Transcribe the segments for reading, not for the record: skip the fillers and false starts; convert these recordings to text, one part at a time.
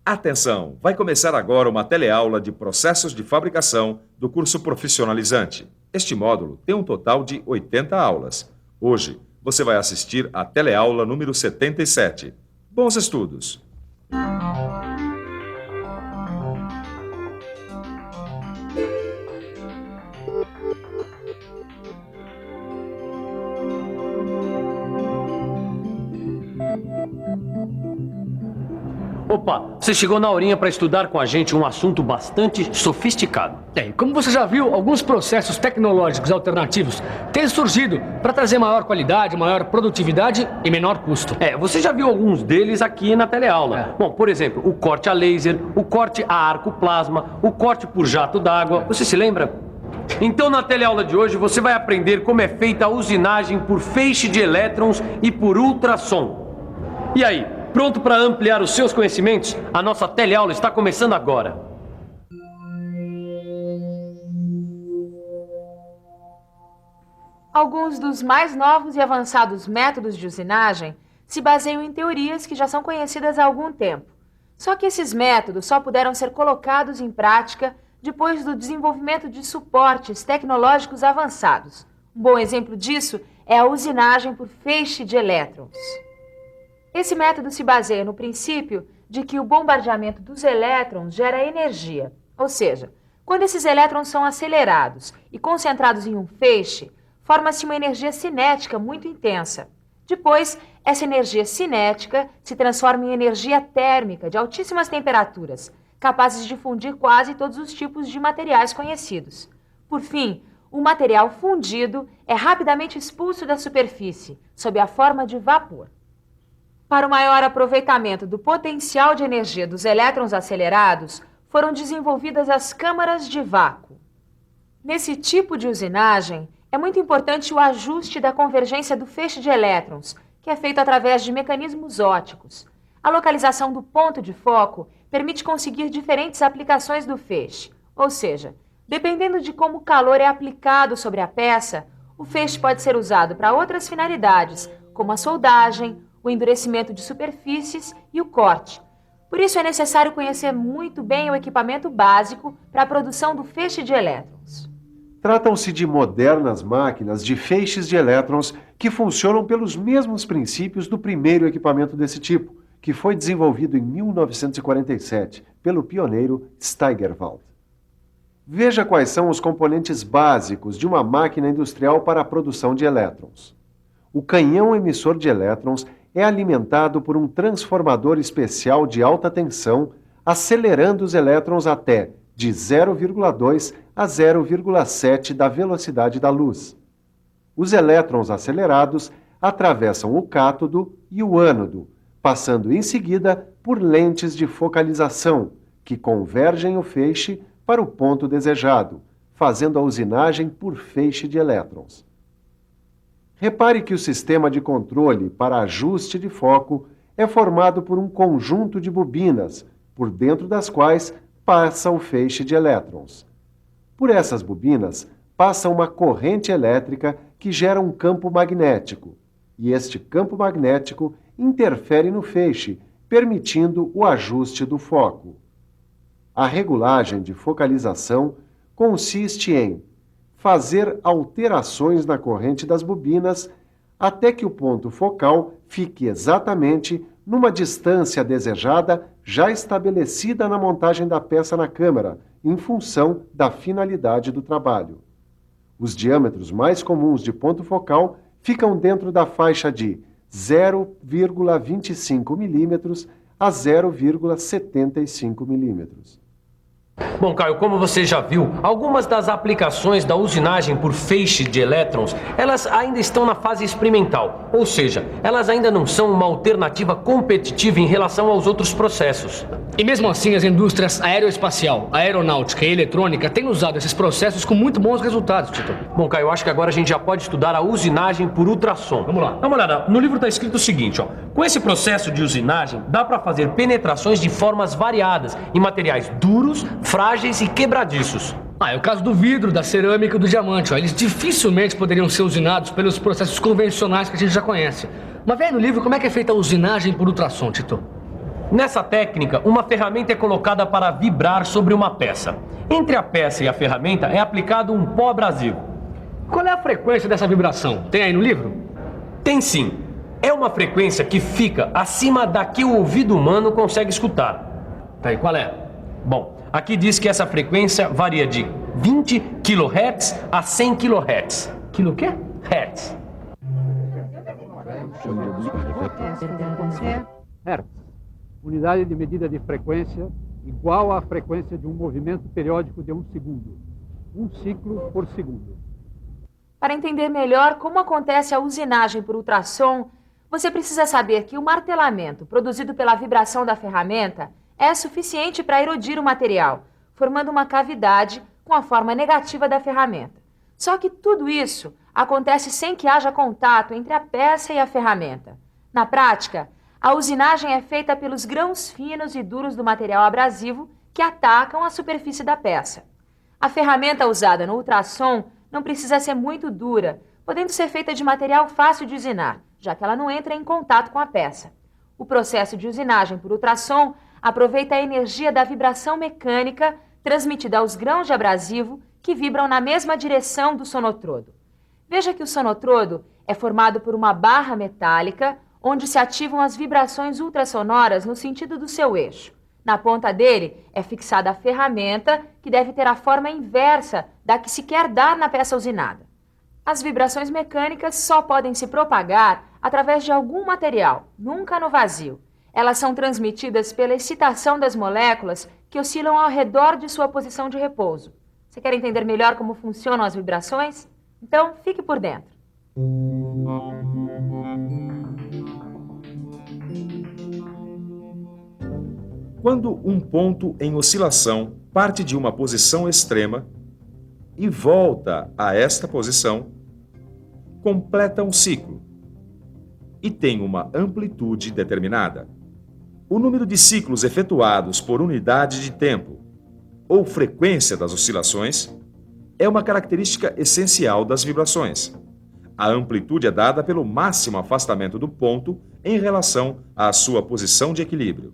Atenção! Vai começar agora uma teleaula de processos de fabricação do curso profissionalizante. Este módulo tem um total de 80 aulas. Hoje, você vai assistir à teleaula número 77. Bons estudos! Opa, você chegou na horinha para estudar com a gente um assunto bastante sofisticado. Como você já viu, alguns processos tecnológicos alternativos têm surgido para trazer maior qualidade, maior produtividade e menor custo. Você já viu alguns deles aqui na teleaula. Bom, por exemplo, o corte a laser, o corte a arco plasma, o corte por jato d'água. Você se lembra? Então, na teleaula de hoje, você vai aprender como é feita a usinagem por feixe de elétrons e por ultrassom. E aí, pronto para ampliar os seus conhecimentos? A nossa teleaula está começando agora. Alguns dos mais novos e avançados métodos de usinagem se baseiam em teorias que já são conhecidas há algum tempo. Só que esses métodos só puderam ser colocados em prática depois do desenvolvimento de suportes tecnológicos avançados. Um bom exemplo disso é a usinagem por feixe de elétrons. Esse método se baseia no princípio de que o bombardeamento dos elétrons gera energia. Ou seja, quando esses elétrons são acelerados e concentrados em um feixe, forma-se uma energia cinética muito intensa. Depois, essa energia cinética se transforma em energia térmica de altíssimas temperaturas, capazes de fundir quase todos os tipos de materiais conhecidos. Por fim, o material fundido é rapidamente expulso da superfície, sob a forma de vapor. Para o maior aproveitamento do potencial de energia dos elétrons acelerados, foram desenvolvidas as câmaras de vácuo. Nesse tipo de usinagem, é muito importante o ajuste da convergência do feixe de elétrons, que é feito através de mecanismos ópticos. A localização do ponto de foco permite conseguir diferentes aplicações do feixe, ou seja, dependendo de como o calor é aplicado sobre a peça, o feixe pode ser usado para outras finalidades, como a soldagem, o endurecimento de superfícies e o corte. Por isso é necessário conhecer muito bem o equipamento básico para a produção do feixe de elétrons. Tratam-se de modernas máquinas de feixes de elétrons que funcionam pelos mesmos princípios do primeiro equipamento desse tipo, que foi desenvolvido em 1947 pelo pioneiro Steigerwald. Veja quais são os componentes básicos de uma máquina industrial para a produção de elétrons. O canhão emissor de elétrons é alimentado por um transformador especial de alta tensão, acelerando os elétrons até de 0,2 a 0,7 da velocidade da luz. Os elétrons acelerados atravessam o cátodo e o ânodo, passando em seguida por lentes de focalização, que convergem o feixe para o ponto desejado, fazendo a usinagem por feixe de elétrons. Repare que o sistema de controle para ajuste de foco é formado por um conjunto de bobinas, por dentro das quais passa o feixe de elétrons. Por essas bobinas passa uma corrente elétrica que gera um campo magnético, e este campo magnético interfere no feixe, permitindo o ajuste do foco. A regulagem de focalização consiste em fazer alterações na corrente das bobinas até que o ponto focal fique exatamente numa distância desejada já estabelecida na montagem da peça na câmara, em função da finalidade do trabalho. Os diâmetros mais comuns de ponto focal ficam dentro da faixa de 0,25 milímetros a 0,75 milímetros. Bom, Caio, como você já viu, algumas das aplicações da usinagem por feixe de elétrons, elas ainda estão na fase experimental, ou seja, elas ainda não são uma alternativa competitiva em relação aos outros processos. E mesmo assim, as indústrias aeroespacial, aeronáutica e eletrônica têm usado esses processos com muito bons resultados, Tito. Bom, Caio, eu acho que agora a gente já pode estudar a usinagem por ultrassom. Vamos lá. Dá uma olhada, no livro está escrito o seguinte, ó. Com esse processo de usinagem, dá para fazer penetrações de formas variadas em materiais duros, frágeis e quebradiços. É o caso do vidro, da cerâmica e do diamante. Eles dificilmente poderiam ser usinados pelos processos convencionais que a gente já conhece. Mas vem no livro como é que é feita a usinagem por ultrassom, Tito. Nessa técnica, uma ferramenta é colocada para vibrar sobre uma peça. Entre a peça e a ferramenta é aplicado um pó abrasivo. Qual é a frequência dessa vibração? Tem aí no livro? Tem sim. É uma frequência que fica acima da que o ouvido humano consegue escutar. Tá aí, qual é? Bom, aqui diz que essa frequência varia de 20 kHz a 100 kHz. Quilo o quê? Hertz. Hertz, unidade de medida de frequência igual à frequência de um movimento periódico de 1 segundo. 1 ciclo por segundo. Para entender melhor como acontece a usinagem por ultrassom, você precisa saber que o martelamento produzido pela vibração da ferramenta é suficiente para erodir o material, formando uma cavidade com a forma negativa da ferramenta. Só que tudo isso acontece sem que haja contato entre a peça e a ferramenta. Na prática, a usinagem é feita pelos grãos finos e duros do material abrasivo que atacam a superfície da peça. A ferramenta usada no ultrassom não precisa ser muito dura, podendo ser feita de material fácil de usinar, já que ela não entra em contato com a peça. O processo de usinagem por ultrassom aproveita a energia da vibração mecânica transmitida aos grãos de abrasivo que vibram na mesma direção do sonotrodo. Veja que o sonotrodo é formado por uma barra metálica onde se ativam as vibrações ultrassonoras no sentido do seu eixo. Na ponta dele é fixada a ferramenta, que deve ter a forma inversa da que se quer dar na peça usinada. As vibrações mecânicas só podem se propagar através de algum material, nunca no vazio. Elas são transmitidas pela excitação das moléculas que oscilam ao redor de sua posição de repouso. Você quer entender melhor como funcionam as vibrações? Então, fique por dentro. Quando um ponto em oscilação parte de uma posição extrema e volta a esta posição, completa um ciclo e tem uma amplitude determinada. O número de ciclos efetuados por unidade de tempo ou frequência das oscilações é uma característica essencial das vibrações. A amplitude é dada pelo máximo afastamento do ponto em relação à sua posição de equilíbrio.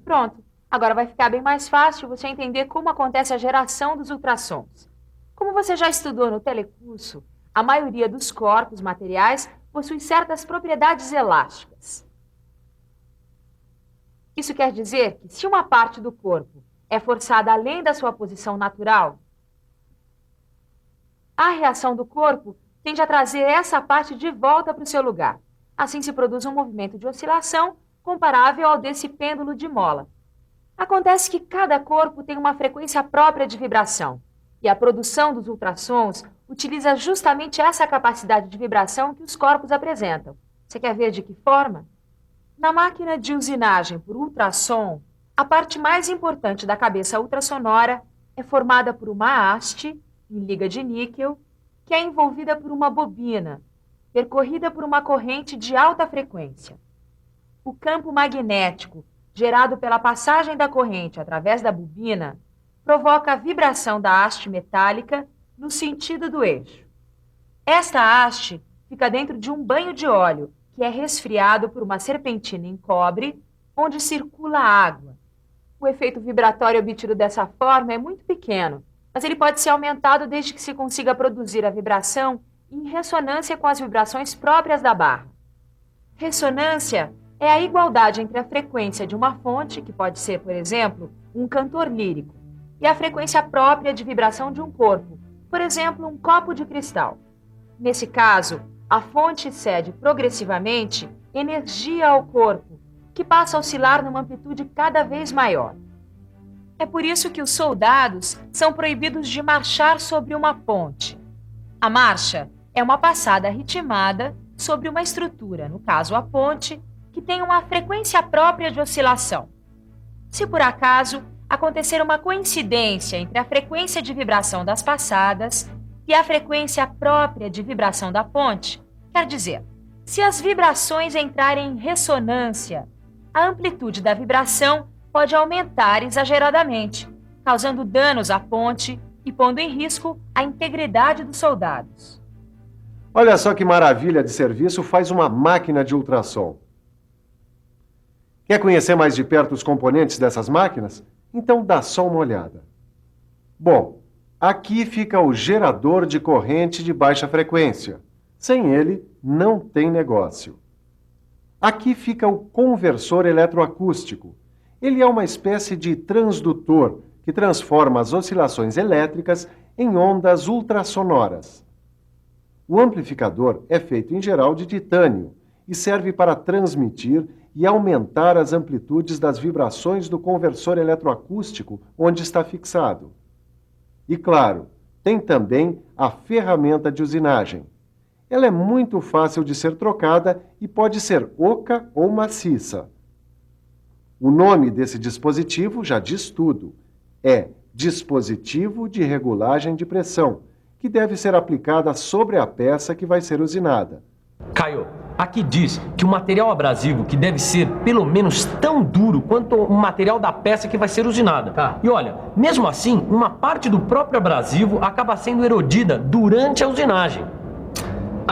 Pronto, agora vai ficar bem mais fácil você entender como acontece a geração dos ultrassons. Como você já estudou no telecurso, a maioria dos corpos materiais possui certas propriedades elásticas. Isso quer dizer que se uma parte do corpo é forçada além da sua posição natural, a reação do corpo tende a trazer essa parte de volta para o seu lugar. Assim se produz um movimento de oscilação comparável ao desse pêndulo de mola. Acontece que cada corpo tem uma frequência própria de vibração, e a produção dos ultrassons utiliza justamente essa capacidade de vibração que os corpos apresentam. Você quer ver de que forma? Na máquina de usinagem por ultrassom, a parte mais importante da cabeça ultrassonora é formada por uma haste em liga de níquel, que é envolvida por uma bobina, percorrida por uma corrente de alta frequência. O campo magnético, gerado pela passagem da corrente através da bobina, provoca a vibração da haste metálica no sentido do eixo. Esta haste fica dentro de um banho de óleo, que é resfriado por uma serpentina em cobre, onde circula água. O efeito vibratório obtido dessa forma é muito pequeno, mas ele pode ser aumentado desde que se consiga produzir a vibração em ressonância com as vibrações próprias da barra. Ressonância é a igualdade entre a frequência de uma fonte, que pode ser, por exemplo, um cantor lírico, e a frequência própria de vibração de um corpo, por exemplo, um copo de cristal. Nesse caso, a fonte cede progressivamente energia ao corpo, que passa a oscilar numa amplitude cada vez maior. É por isso que os soldados são proibidos de marchar sobre uma ponte. A marcha é uma passada ritmada sobre uma estrutura, no caso a ponte, que tem uma frequência própria de oscilação. Se por acaso acontecer uma coincidência entre a frequência de vibração das passadas e a frequência própria de vibração da ponte, quer dizer, se as vibrações entrarem em ressonância, a amplitude da vibração pode aumentar exageradamente, causando danos à ponte e pondo em risco a integridade dos soldados. Olha só que maravilha de serviço faz uma máquina de ultrassom. Quer conhecer mais de perto os componentes dessas máquinas? Então dá só uma olhada. Bom, aqui fica o gerador de corrente de baixa frequência. Sem ele, não tem negócio. Aqui fica o conversor eletroacústico. Ele é uma espécie de transdutor que transforma as oscilações elétricas em ondas ultrassonoras. O amplificador é feito em geral de titânio e serve para transmitir e aumentar as amplitudes das vibrações do conversor eletroacústico onde está fixado. E claro, tem também a ferramenta de usinagem. Ela é muito fácil de ser trocada e pode ser oca ou maciça. O nome desse dispositivo já diz tudo. É dispositivo de regulagem de pressão, que deve ser aplicada sobre a peça que vai ser usinada. Caio, aqui diz que o material abrasivo que deve ser pelo menos tão duro quanto o material da peça que vai ser usinada. Tá. E olha, mesmo assim, uma parte do próprio abrasivo acaba sendo erodida durante a usinagem.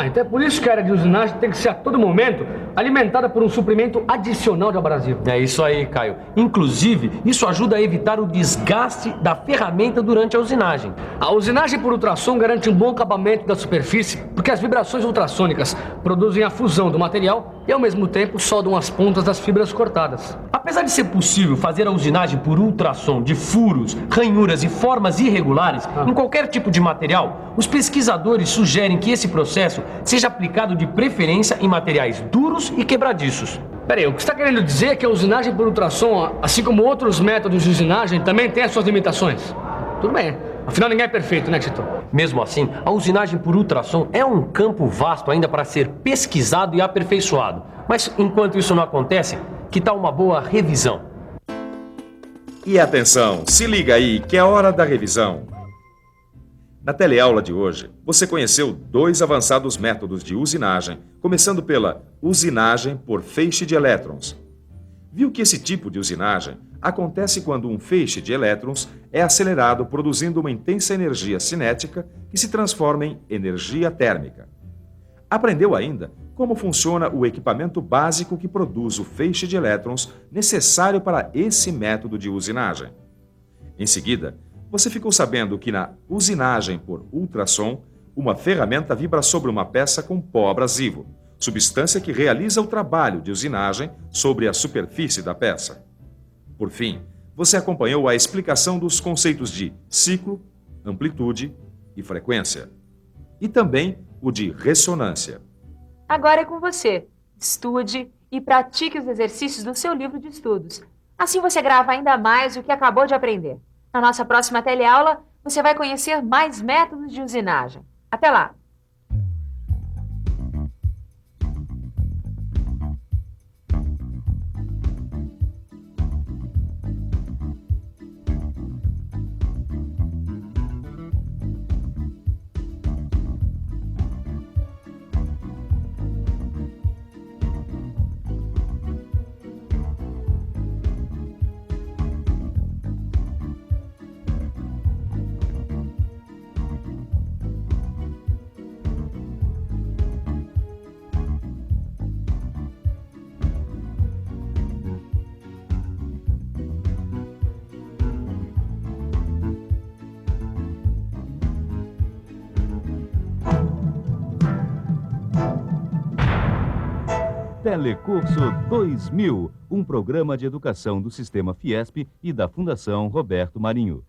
Então é por isso que a área de usinagem tem que ser a todo momento alimentada por um suprimento adicional de abrasivo. É isso aí, Caio. Inclusive, isso ajuda a evitar o desgaste da ferramenta durante a usinagem. A usinagem por ultrassom garante um bom acabamento da superfície, porque as vibrações ultrassônicas produzem a fusão do material e, ao mesmo tempo, soldam as pontas das fibras cortadas. Apesar de ser possível fazer a usinagem por ultrassom de furos, ranhuras e formas irregulares em qualquer tipo de material, os pesquisadores sugerem que esse processo seja aplicado de preferência em materiais duros e quebradiços. Peraí, o que você está querendo dizer é que a usinagem por ultrassom, assim como outros métodos de usinagem, também tem as suas limitações? Tudo bem, afinal ninguém é perfeito, né, Tito? Mesmo assim, a usinagem por ultrassom é um campo vasto ainda para ser pesquisado e aperfeiçoado. Mas enquanto isso não acontece, que tal uma boa revisão? E atenção, se liga aí que é hora da revisão. Na teleaula de hoje, você conheceu 2 avançados métodos de usinagem, começando pela usinagem por feixe de elétrons. Viu que esse tipo de usinagem acontece quando um feixe de elétrons é acelerado, produzindo uma intensa energia cinética que se transforma em energia térmica. Aprendeu ainda como funciona o equipamento básico que produz o feixe de elétrons necessário para esse método de usinagem. Em seguida, você ficou sabendo que na usinagem por ultrassom, uma ferramenta vibra sobre uma peça com pó abrasivo, substância que realiza o trabalho de usinagem sobre a superfície da peça. Por fim, você acompanhou a explicação dos conceitos de ciclo, amplitude e frequência. E também o de ressonância. Agora é com você. Estude e pratique os exercícios do seu livro de estudos. Assim você grava ainda mais o que acabou de aprender. Na nossa próxima teleaula, você vai conhecer mais métodos de usinagem. Até lá! Telecurso 2000, um programa de educação do Sistema Fiesp e da Fundação Roberto Marinho.